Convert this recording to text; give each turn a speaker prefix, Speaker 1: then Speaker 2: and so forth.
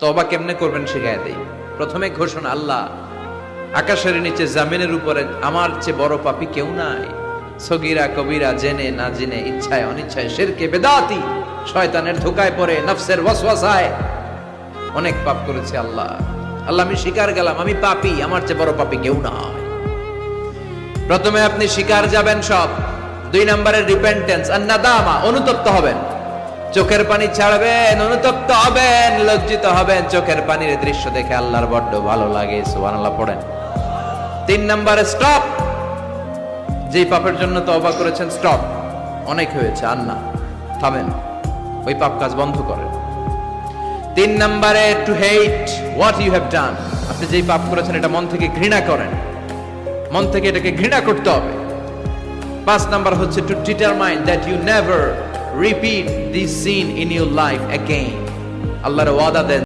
Speaker 1: তওবা কেমনে করবেন শিখায় দেই। প্রথমে ঘোষণা, আল্লাহ আকাশের নিচে জামিনের উপরে আমার চেয়ে বড় পাপী কেউ নাই। সগীরা কবিরা, জেনে না জেনে, ইচ্ছায় অনিচ্ছায়, শিরকে বেদাতি, শয়তানের ধোকায় পড়ে, নফসের ওয়াসওয়াসায় অনেক পাপ করেছি আল্লাহ। আল্লাহ আমি স্বীকার গেলাম আমি পাপী, আমার চেয়ে বড় পাপী কেউ নাই। প্রথমে আপনি স্বীকার যাবেন সব। 2 নম্বরে রিপেন্টেন্স আর নাদামা, অনুতপ্ত হবেন, চোখের পানি ছাড়বেন, অনুতপ্ত হবেন, লজ্জিত হবেন। চোখের পানির দৃশ্য দেখে আল্লাহর বড্ড ভালো লাগে, সুবহানাল্লাহ পড়েন। 3 নম্বরে স্টপ, যেই পাপের জন্য তওবা করেছেন স্টপ, অনেক হয়েছে আর না, থামেন, ওই পাপ কাজ বন্ধ করেন। 3 নম্বরে to hate what you have done, আপনি যেই পাপ করেছেন এটা মন থেকে ঘৃণা করেন, মন থেকে এটাকে ঘৃণা করতে হবে। 5 নাম্বার হচ্ছে to determine that you never repeat this sin in your life again. আল্লাহর ওয়াদা দেন